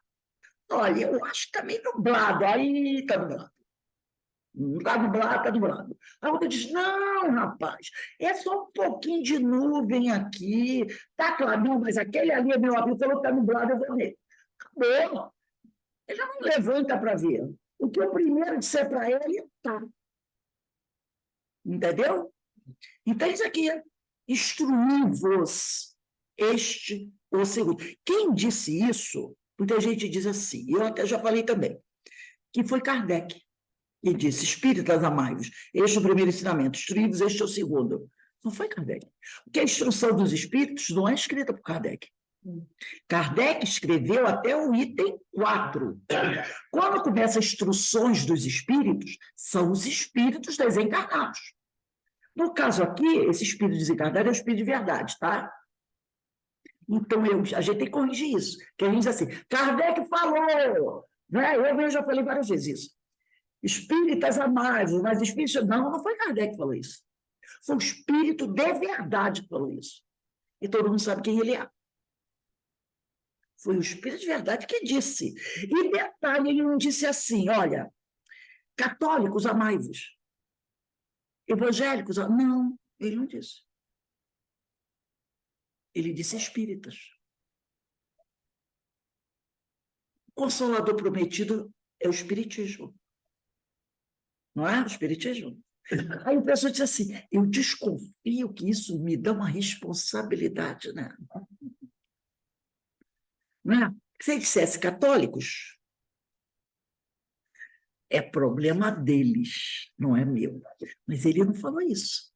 A: Olha, eu acho que está meio nublado. Aí está nublado. Está nublado, está nublado. A outra diz, não, rapaz, é só um pouquinho de nuvem aqui. Está claro, não, mas aquele ali, meu amigo, falou que está nublado, eu vou ver. Acabou. Ele já não levanta para ver. O que eu primeiro disser para ele, tá. Entendeu? Então, isso aqui é instruí-vos, este o segundo. Quem disse isso, muita gente diz assim, eu até já falei também, que foi Kardec, que disse, espíritas amai-vos, este é o primeiro ensinamento, instruí-vos, este é o segundo. Não foi Kardec. Porque a instrução dos espíritos não é escrita por Kardec. Kardec escreveu até o item 4. Quando começa as instruções dos espíritos, são os espíritos desencarnados. No caso aqui, esse espírito desencarnado é o espírito de verdade, tá? Então, a gente tem que corrigir isso. Que a gente diz assim, Kardec falou, né? Eu mesmo já falei várias vezes isso. Espíritas amai-vos, mas espíritos... Não foi Kardec que falou isso. Foi o espírito de verdade que falou isso. E todo mundo sabe quem ele é. Foi o espírito de verdade que disse. E detalhe, ele não disse assim, olha, católicos amai-vos, evangélicos, não, ele não disse. Ele disse espíritas. O Consolador Prometido é o espiritismo. Não é o espiritismo? Aí o pessoal diz assim, eu desconfio que isso me dá uma responsabilidade, né? Não é? Se ele dissesse católicos, é problema deles, não é meu. Mas ele não falou isso.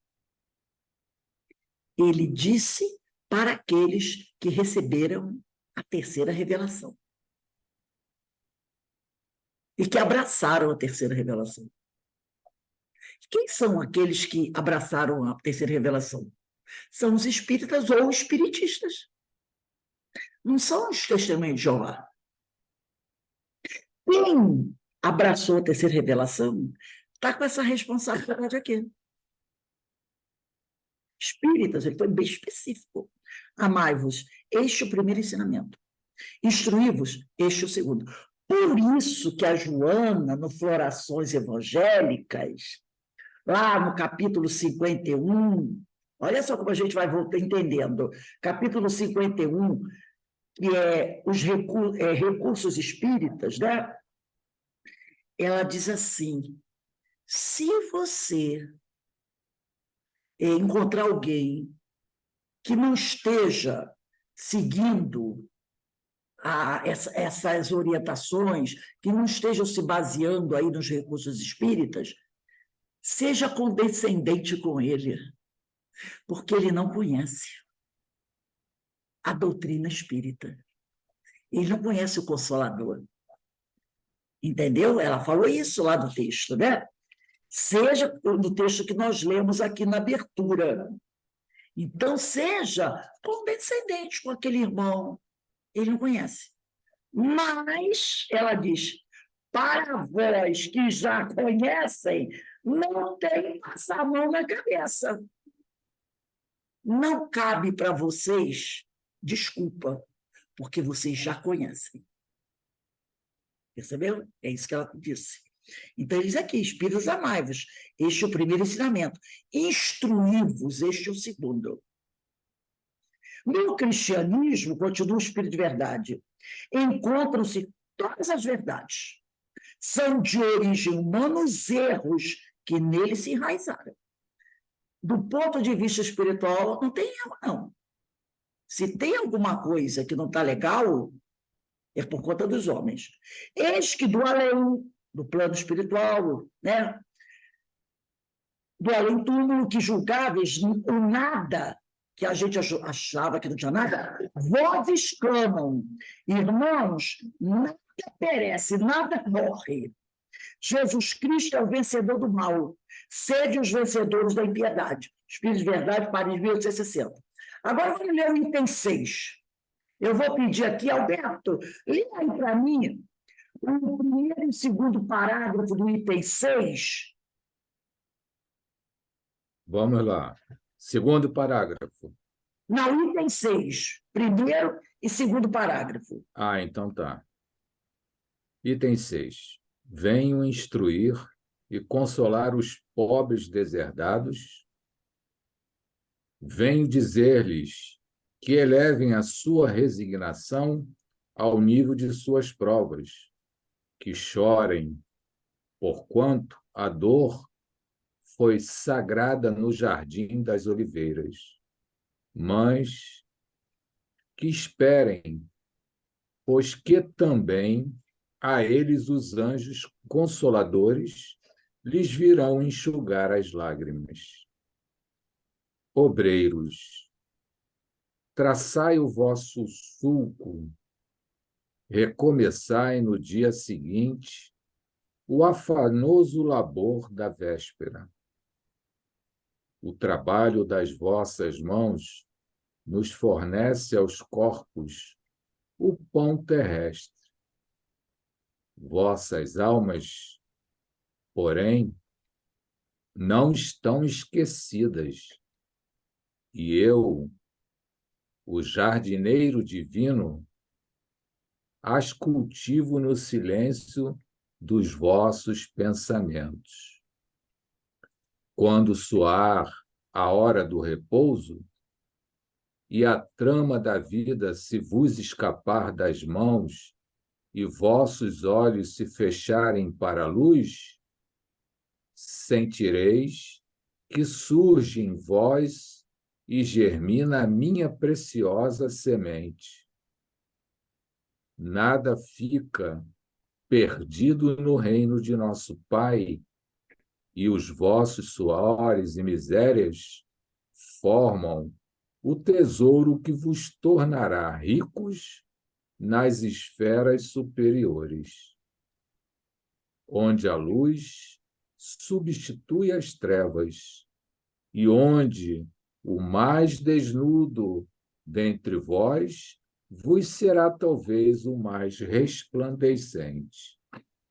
A: Ele disse para aqueles que receberam a terceira revelação. E que abraçaram a terceira revelação. Quem são aqueles que abraçaram a terceira revelação? São os espíritas ou espiritistas. Não são os testemunhos de Jeová. Quem abraçou a terceira revelação está com essa responsabilidade aqui. Espíritas, ele foi bem específico. Amai-vos, este é o primeiro ensinamento. Instruí-vos, este é o segundo. Por isso que a Joana, no Florações Evangélicas, lá no capítulo 51, olha só como a gente vai voltar entendendo. Capítulo 51, que é os recursos espíritas, né? Ela diz assim: se você encontrar alguém que não esteja seguindo essas orientações, que não estejam se baseando aí nos recursos espíritas, seja condescendente com ele, porque ele não conhece a doutrina espírita. Ele não conhece o Consolador. Entendeu? Ela falou isso lá no texto, né? Seja no texto que nós lemos aqui na abertura. Então, seja condescendente com aquele irmão. Ele não conhece. Mas, ela diz, para vós que já conhecem, não tem que passar a mão na cabeça. Não cabe para vocês desculpa, porque vocês já conhecem. Percebeu? É isso que ela disse. Então, ele diz aqui, espíritos amai-vos, este é o primeiro ensinamento. Instruí-vos, este é o segundo. No cristianismo, continua o Espírito de Verdade, encontram-se todas as verdades. São de origem humana os erros que nele se enraizaram. Do ponto de vista espiritual, não tem erro, não. Se tem alguma coisa que não está legal, é por conta dos homens. Eis que do além, do plano espiritual, né? Do além-túmulo, que julgáveis o nada, que a gente achava que não tinha nada, vozes clamam, irmãos, nada perece, nada morre. Jesus Cristo é o vencedor do mal. Sede os vencedores da impiedade. Espírito de Verdade, Paris, 1860. Agora vamos ler o item 6. Eu vou pedir aqui, Alberto, lê aí para mim o primeiro e o segundo parágrafo do item 6.
B: Vamos lá. Segundo parágrafo.
A: Não, item 6. Primeiro e segundo parágrafo.
B: Ah, então tá. Item 6. Venho instruir e consolar os pobres deserdados. Venho dizer-lhes que elevem a sua resignação ao nível de suas provas, que chorem, porquanto a dor foi sagrada no jardim das oliveiras, mas que esperem, pois que também a eles os anjos consoladores lhes virão enxugar as lágrimas. Obreiros, traçai o vosso sulco, recomeçai no dia seguinte o afanoso labor da véspera. O trabalho das vossas mãos nos fornece aos corpos o pão terrestre. Vossas almas, porém, não estão esquecidas, e eu, o jardineiro divino, as cultivo no silêncio dos vossos pensamentos. Quando soar a hora do repouso e a trama da vida se vos escapar das mãos e vossos olhos se fecharem para a luz, sentireis que surge em vós e germina a minha preciosa semente. Nada fica perdido no reino de nosso Pai, e os vossos suores e misérias formam o tesouro que vos tornará ricos nas esferas superiores, onde a luz substitui as trevas e onde o mais desnudo dentre vós vos será talvez o mais resplandecente.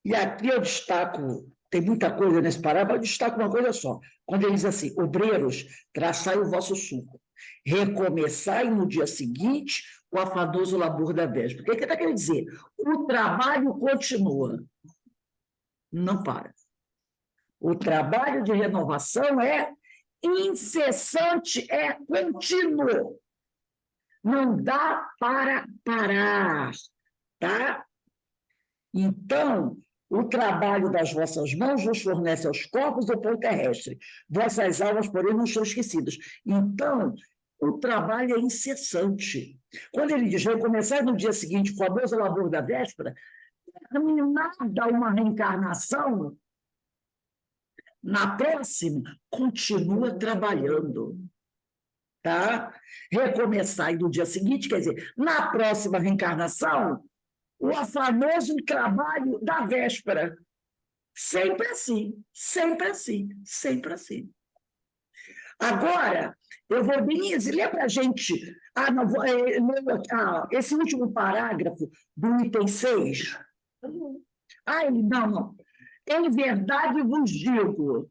A: E aqui eu destaco, tem muita coisa nesse parágrafo, eu destaco uma coisa só. Quando ele diz assim, obreiros, traçai o vosso sulco, recomeçai no dia seguinte o afanoso labor da véspera. O que ele está querendo dizer? O trabalho continua, não para. O trabalho de renovação é incessante, é contínuo. Não dá para parar, tá? Então, o trabalho das vossas mãos vos fornece aos corpos o pão terrestre. Vossas almas, porém, não são esquecidas. Então, o trabalho é incessante. Quando ele diz recomeçar no dia seguinte, o famoso labor da véspera, terminada uma reencarnação, na próxima, continua trabalhando. Tá? Recomeçar e no dia seguinte, quer dizer, na próxima reencarnação, o famoso trabalho da véspera. Sempre assim, sempre assim, sempre assim. Agora, eu vou, Denise, lê para a gente esse último parágrafo do item 6. Não. Em verdade vos digo.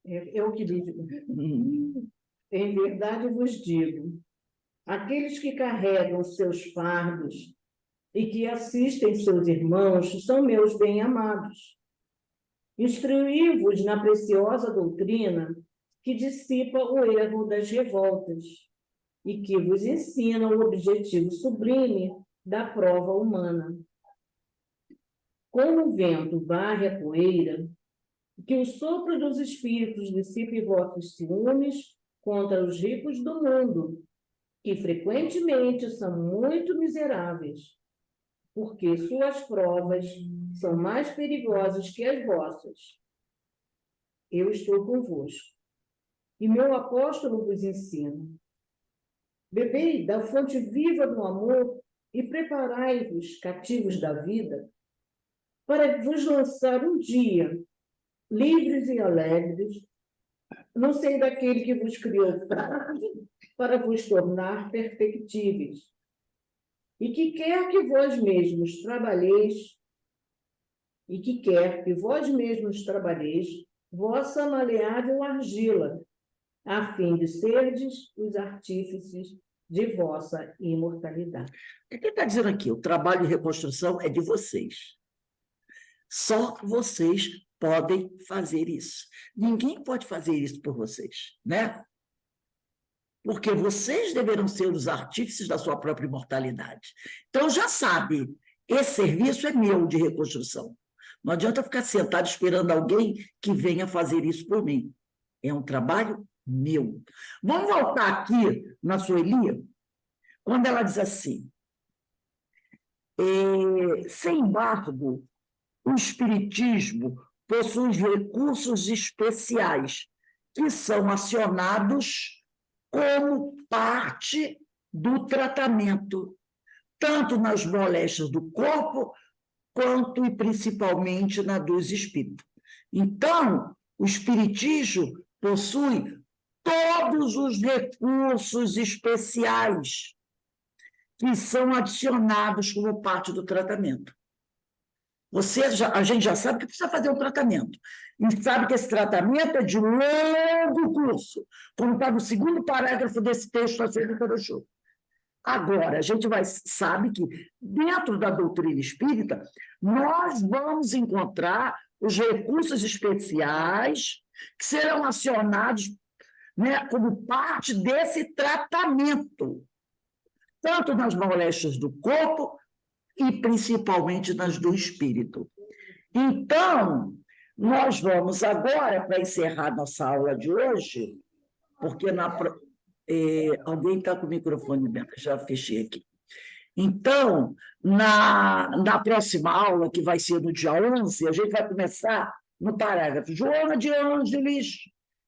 D: Eu que digo. Em verdade vos digo, aqueles que carregam seus fardos e que assistem seus irmãos são meus bem-amados. Instruí-vos na preciosa doutrina que dissipa o erro das revoltas e que vos ensina o objetivo sublime da prova humana. Como o vento varre a poeira, que o sopro dos espíritos dissipe vossos ciúmes contra os ricos do mundo, que frequentemente são muito miseráveis, porque suas provas são mais perigosas que as vossas. Eu estou convosco, e meu apóstolo vos ensina. Bebei da fonte viva do amor e preparai-vos, cativos da vida, para vos lançar um dia, livres e alegres, no seio daquele que vos criou para vos tornar perfectíveis, e que quer que vós mesmos trabalheis, vossa maleável argila, a fim de serdes os artífices de vossa imortalidade.
A: O que ele está dizendo aqui? O trabalho de reconstrução é de vocês. Só vocês podem fazer isso. Ninguém pode fazer isso por vocês, né? Porque vocês deverão ser os artífices da sua própria imortalidade. Então, já sabe, esse serviço é meu de reconstrução. Não adianta ficar sentado esperando alguém que venha fazer isso por mim. É um trabalho meu. Vamos voltar aqui na Sueli, quando ela diz assim, sem embargo, o Espiritismo possui recursos especiais que são acionados como parte do tratamento, tanto nas moléstias do corpo, quanto e principalmente na dos espíritos. Então, o Espiritismo possui todos os recursos especiais que são adicionados como parte do tratamento. A gente já sabe que precisa fazer um tratamento. E sabe que esse tratamento é de longo curso, como está no segundo parágrafo desse texto da Sueli Corochu. Agora, a gente sabe que, dentro da doutrina espírita, nós vamos encontrar os recursos especiais que serão acionados, né, como parte desse tratamento, tanto nas moléstias do corpo, e principalmente nas do espírito. Então, nós vamos agora, para encerrar nossa aula de hoje, porque alguém está com o microfone aberto, já fechei aqui. Então, na próxima aula, que vai ser no dia 11, a gente vai começar no parágrafo Joana de Ângeles,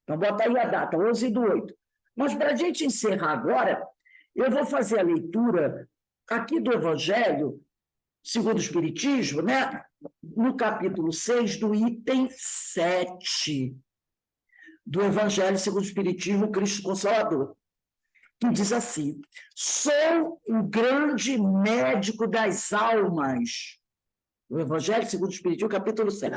A: então bota aí a data, 11/8. Mas, para a gente encerrar agora, eu vou fazer a leitura aqui do Evangelho, segundo o Espiritismo, né? No capítulo 6, do item 7, do Evangelho segundo o Espiritismo, Cristo Consolador, que diz assim: sou o grande médico das almas. O Evangelho segundo o Espiritismo, capítulo 7.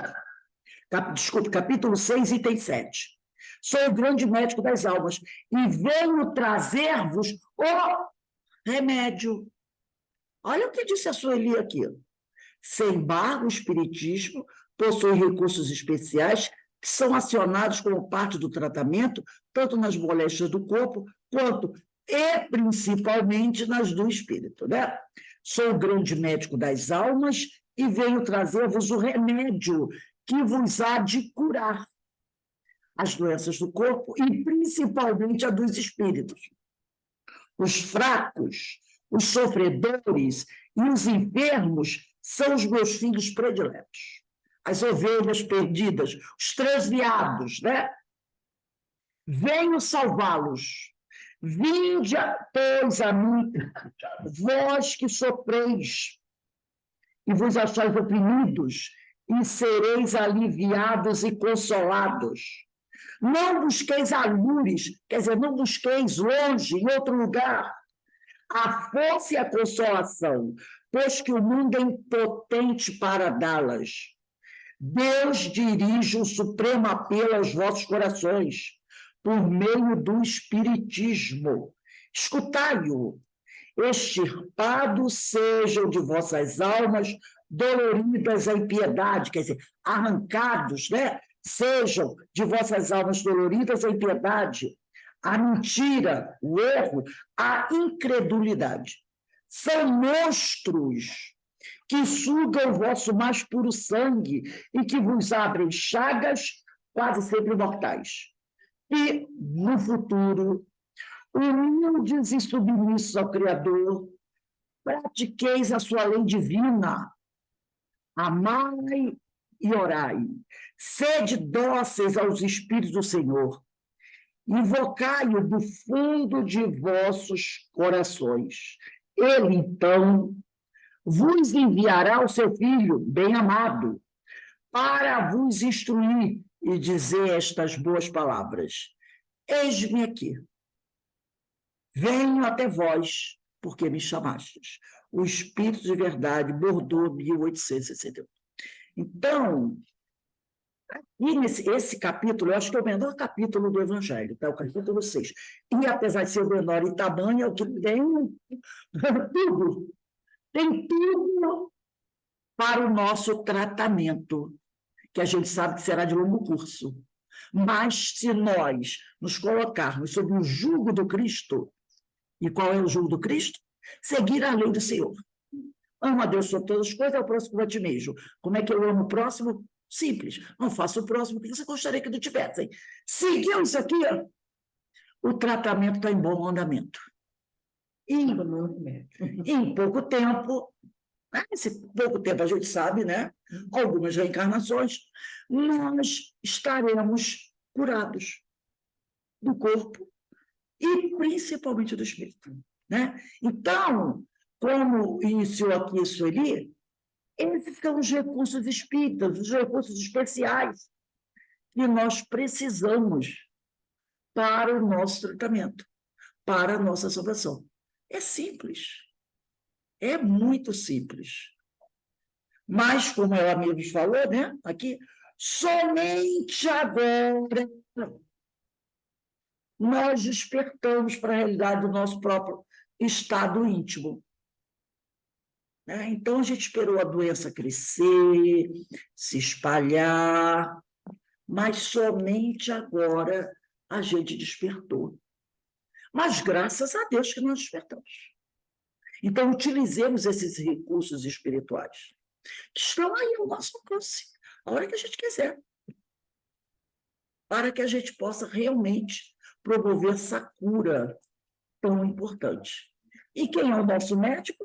A: Capítulo 6, item 7. Sou o grande médico das almas e venho trazer-vos o remédio. Olha o que disse a Sueli aqui. Sem embargo, o Espiritismo possui recursos especiais que são acionados como parte do tratamento, tanto nas moléstias do corpo, quanto e principalmente nas do espírito, né? Sou o grande médico das almas e venho trazer-vos o remédio que vos há de curar as doenças do corpo e principalmente a dos espíritos. Os fracos, os sofredores e os enfermos são os meus filhos prediletos. As ovelhas perdidas, os transviados, né? Venho salvá-los. Vinde, pois, a mim, vós que sofreis e vos achais oprimidos, e sereis aliviados e consolados. Não busqueis alures, quer dizer, não busqueis longe, em outro lugar, a força e a consolação, pois que o mundo é impotente para dá-las. Deus dirige o supremo apelo aos vossos corações, por meio do Espiritismo. Escutai-o. Extirpados sejam de vossas almas doloridas a impiedade, quer dizer, arrancados, né? Sejam de vossas almas doloridas a impiedade, a mentira, o erro, a incredulidade. São monstros que sugam o vosso mais puro sangue e que vos abrem chagas quase sempre mortais. E, no futuro, humildes e submissos ao Criador, pratiqueis a sua lei divina, amai e orai, sede dóceis aos Espíritos do Senhor, invocai-o do fundo de vossos corações. Ele, então, vos enviará o seu Filho, bem-amado, para vos instruir e dizer estas boas palavras. Eis-me aqui. Venho até vós, porque me chamastes. O Espírito de Verdade, Bordeaux, 1861. Então, aqui esse capítulo, eu acho que é o menor capítulo do Evangelho, tá? O capítulo 6. E, apesar de ser o menor em tamanho, é o que tem tudo. Tem tudo para o nosso tratamento, que a gente sabe que será de longo curso. Mas, se nós nos colocarmos sob o jugo do Cristo, e qual é o jugo do Cristo? Seguir a lei do Senhor. Ama a Deus sobre todas as coisas, é o próximo como a ti mesmo. Como é que eu amo o próximo? Simples. Não faça o próximo que você gostaria que não tivessem. Seguiu isso aqui, ó, o tratamento está em bom andamento. E em pouco tempo, esse pouco tempo a gente sabe, né? Algumas reencarnações, nós estaremos curados do corpo e principalmente do espírito, né? Então, como iniciou aqui a Sueli, esses são os recursos espíritas, os recursos especiais que nós precisamos para o nosso tratamento, para a nossa salvação. É simples, é muito simples. Mas, como ela mesmo falou, né, aqui, somente agora nós despertamos para a realidade do nosso próprio estado íntimo. Né? Então, a gente esperou a doença crescer, se espalhar, mas somente agora a gente despertou. Mas graças a Deus que nós despertamos. Então, utilizemos esses recursos espirituais, que estão aí ao nosso alcance, a hora que a gente quiser, para que a gente possa realmente promover essa cura tão importante. E quem é o nosso médico?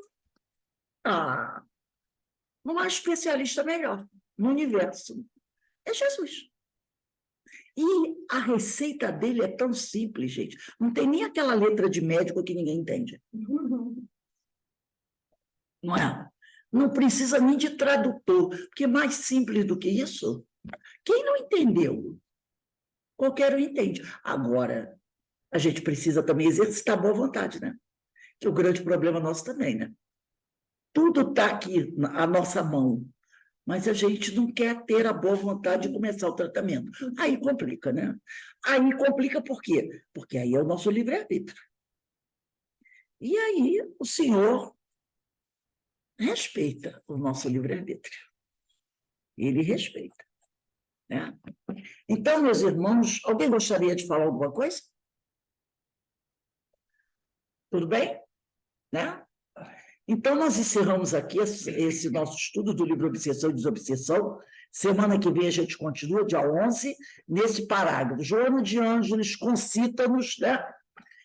A: Não há especialista melhor no universo. É Jesus. E a receita dele é tão simples, gente. Não tem nem aquela letra de médico que ninguém entende. Não é? Não precisa nem de tradutor, porque mais simples do que isso, quem não entendeu? Qualquer um entende. Agora, a gente precisa também exercitar a boa vontade, né? Que é o grande problema nosso também, né? Tudo está aqui à nossa mão, mas a gente não quer ter a boa vontade de começar o tratamento. Aí complica, né? Aí complica por quê? Porque aí é o nosso livre-arbítrio. E aí o Senhor respeita o nosso livre-arbítrio. ele respeita, né? Então, meus irmãos, alguém gostaria de falar alguma coisa? Tudo bem? Né? Então, nós encerramos aqui esse nosso estudo do livro Obsessão e Desobsessão. Semana que vem a gente continua, dia 11, nesse parágrafo. Joana de Ângeles concita-nos, né?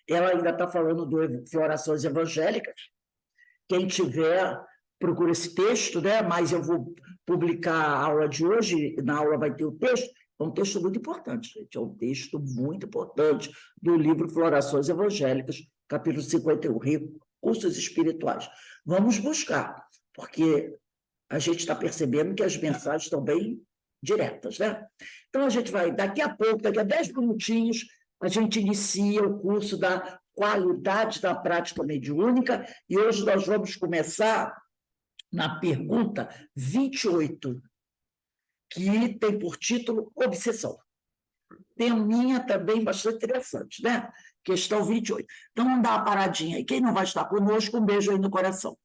A: Ela ainda está falando de orações evangélicas. Quem tiver, procura esse texto, né? Mas eu vou publicar a aula de hoje, na aula vai ter o texto. É um texto muito importante, gente. É um texto muito importante do livro Florações Evangélicas, capítulo 51, Recursos Espirituais. Vamos buscar, porque a gente está percebendo que as mensagens estão bem diretas, né? Então, a gente vai, daqui a pouco, daqui a 10 minutinhos, a gente inicia o curso da qualidade da prática mediúnica, e hoje nós vamos começar na pergunta 28, que tem por título Obsessão. Teminha também bastante interessante, né? Questão 28. Então, vamos dar uma paradinha aí. Quem não vai estar conosco, um beijo aí no coração.